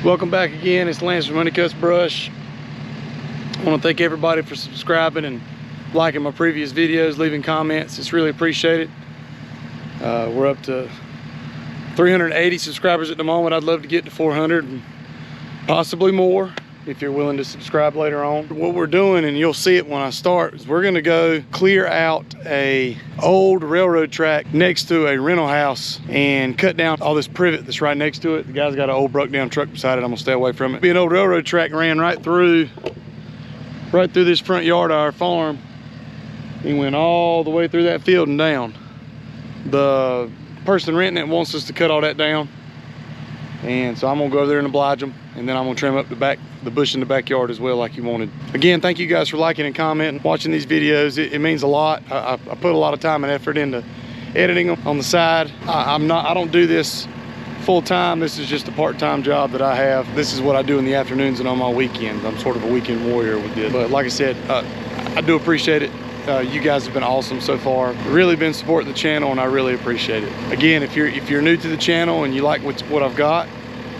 Welcome back again. It's Lance from Honeycutt's Brush. I want to thank everybody for subscribing and liking my previous videos, leaving comments. It's really appreciated. We're up to 380 subscribers at the moment. I'd love to get to 400 and possibly more if you're willing to subscribe later on. What we're doing, and you'll see it when I start, is we're going to go clear out a old railroad track next to a rental house and cut down all this privet that's right next to it. The guy's got an old broke down truck beside it. I'm gonna stay away from it. Be an old railroad track ran right through this front yard of our farm. He went all the way through that field and down. The person renting it wants us to cut all that down, and so I'm gonna go over there and oblige them, and then I'm gonna trim up the bush in the backyard as well, like he wanted. Again, thank you guys for liking and commenting, watching these videos. It means a lot. I put a lot of time and effort into editing them on the side. I don't do this full time. This is just a part-time job that I have. This is what I do in the afternoons and on my weekends. I'm sort of a weekend warrior with this. But like I said, I do appreciate it. You guys have been awesome so far. Really been supporting the channel, and I really appreciate it. Again, if you're new to the channel and you like what I've got,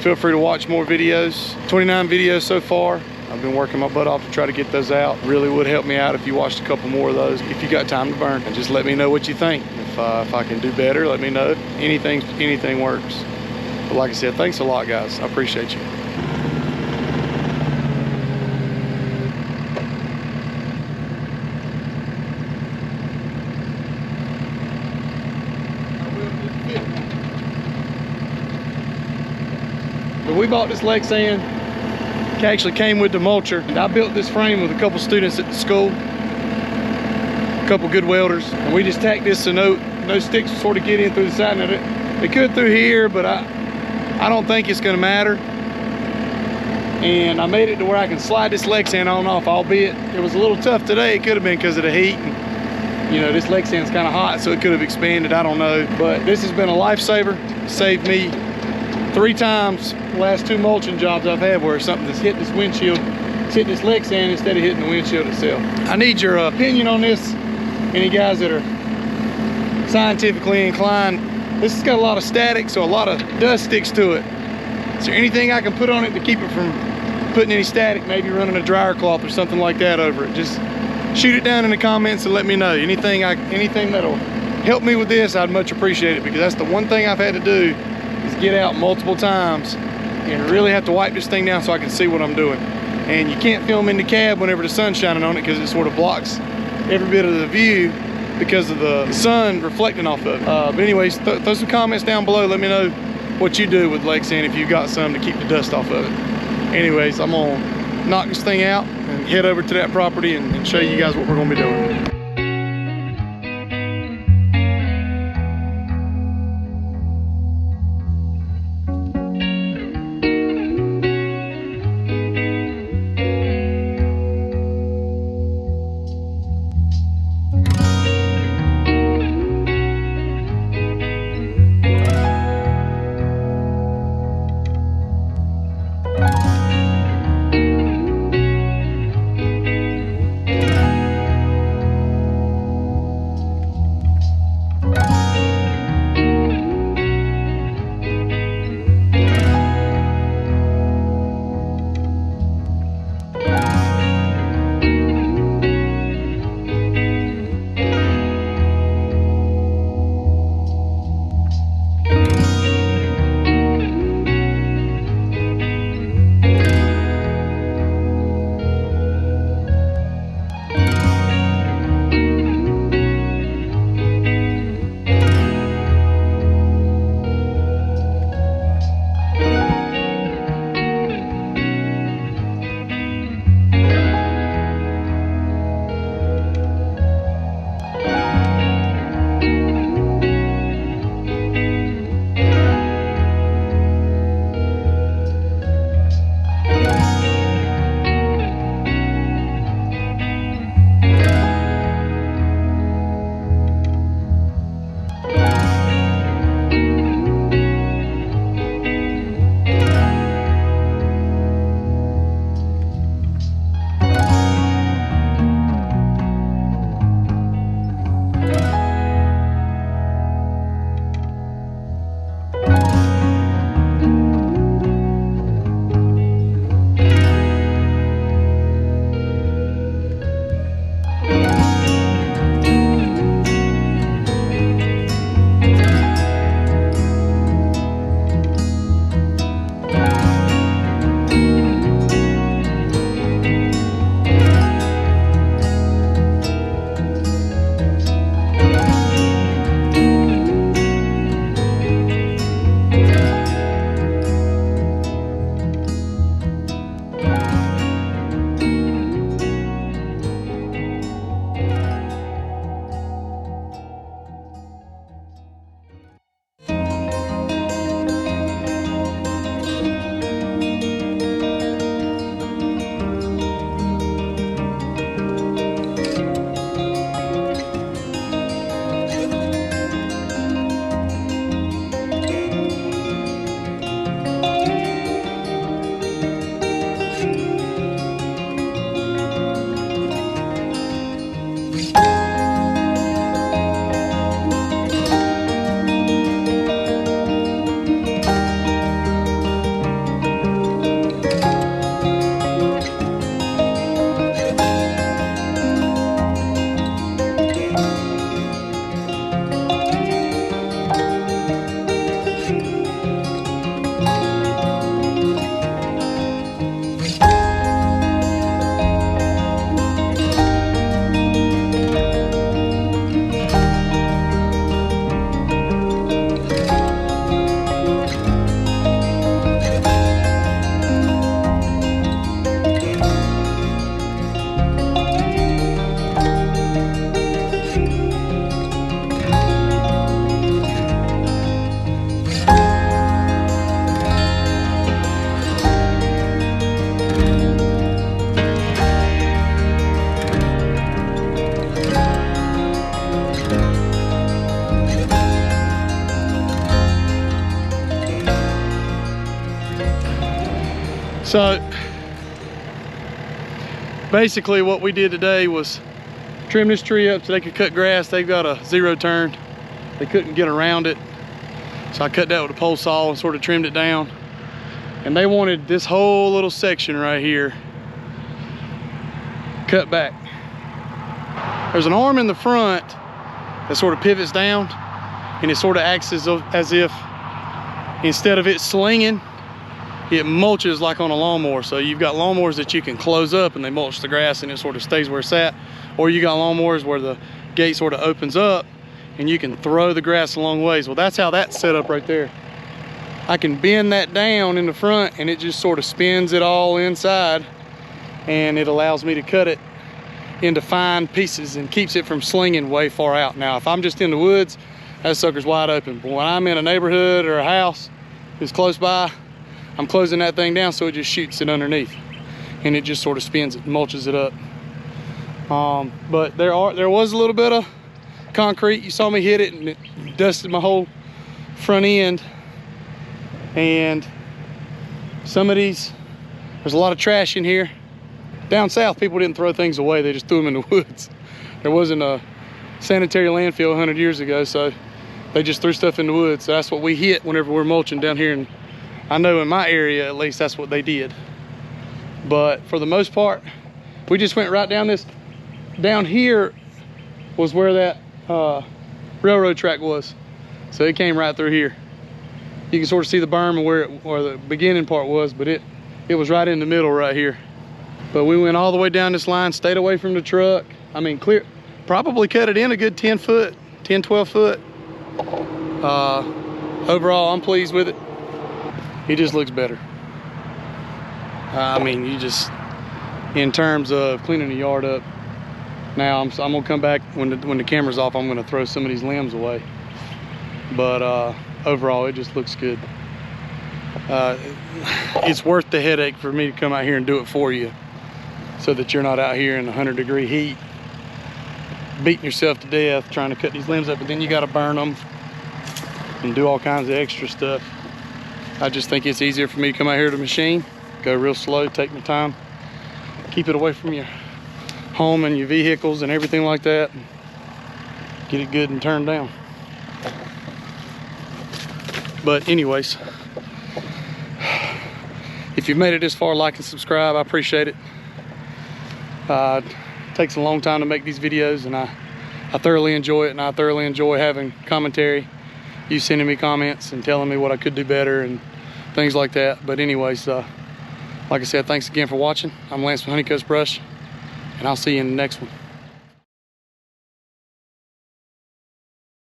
feel free to watch more videos. 29 videos so far. I've been working my butt off to try to get those out. Really would help me out if you watched a couple more of those. If you got time to burn, and just let me know what you think. If I can do better, let me know. Anything works. But like I said, thanks a lot, guys. I appreciate you. But we bought this Lexan. It actually came with the mulcher. And I built this frame with a couple students at the school, a couple good welders, and we just tacked this so no sticks will sort of get in through the side of it. They could through here, but I don't think it's going to matter. And I made it to where I can slide this Lexan on and off, albeit it was a little tough today. It could have been because of the heat. And, you know, this Lexan's kind of hot, so it could have expanded. I don't know. But this has been a lifesaver. Saved me 3 times the last 2 mulching jobs I've had where something that's hit this windshield, it's hit this Lexan instead of hitting the windshield itself. I need your opinion on this. Any guys that are scientifically inclined. This has got a lot of static, so a lot of dust sticks to it. Is there anything I can put on it to keep it from putting any static? Maybe running a dryer cloth or something like that over it. Just shoot it down in the comments and let me know. Anything that'll help me with this, I'd much appreciate it, because that's the one thing I've had to do is get out multiple times and really have to wipe this thing down so I can see what I'm doing. And you can't film in the cab whenever the sun's shining on it, because it sort of blocks every bit of the view because of the sun reflecting off of it. But anyways, throw some comments down below. Let me know what you do with Lexan if you've got some to keep the dust off of it. Anyways, I'm gonna knock this thing out and head over to that property and show you guys what we're gonna be doing. So basically what we did today was trim this tree up so they could cut grass. They've got a 0 turn. They couldn't get around it. So I cut that with a pole saw and sort of trimmed it down. And they wanted this whole little section right here cut back. There's an arm in the front that sort of pivots down, and it sort of acts as if instead of it slinging, it mulches like on a lawnmower. So you've got lawnmowers that you can close up and they mulch the grass and it sort of stays where it's at. Or you got lawnmowers where the gate sort of opens up and you can throw the grass a long ways. Well, that's how that's set up right there. I can bend that down in the front and it just sort of spins it all inside, and it allows me to cut it into fine pieces and keeps it from slinging way far out. Now, if I'm just in the woods, that sucker's wide open. But when I'm in a neighborhood or a house that's close by, I'm closing that thing down so it just shoots it underneath. And it just sort of spins it and mulches it up. But there was a little bit of concrete. You saw me hit it and it dusted my whole front end. And some of these, there's a lot of trash in here. Down south, people didn't throw things away, they just threw them in the woods. There wasn't a sanitary landfill 100 years ago, so they just threw stuff in the woods. So that's what we hit whenever we're mulching down here. And I know in my area, at least, that's what they did. But for the most part, we just went right down this. Down here was where that railroad track was. So it came right through here. You can sort of see the berm and where the beginning part was, but it was right in the middle right here. But we went all the way down this line, stayed away from the truck. I mean, clear, probably cut it in a good 10 foot, 10, 12 foot. Overall, I'm pleased with it. It just looks better. I mean, you just, in terms of cleaning the yard up, now I'm gonna come back when the camera's off, I'm gonna throw some of these limbs away. But overall, it just looks good. It's worth the headache for me to come out here and do it for you, so that you're not out here in 100-degree heat beating yourself to death trying to cut these limbs up, and then you got to burn them and do all kinds of extra stuff. I just think it's easier for me to come out here to the machine, go real slow, take my time, keep it away from your home and your vehicles and everything like that, and get it good and turned down. But anyways, if you've made it this far, like and subscribe. I appreciate it. It takes a long time to make these videos, and I thoroughly enjoy it, and I thoroughly enjoy having commentary, you sending me comments and telling me what I could do better and things like that. But anyways, like I said, thanks again for watching. I'm Lance from Honeycutt Brush, and I'll see you in the next one.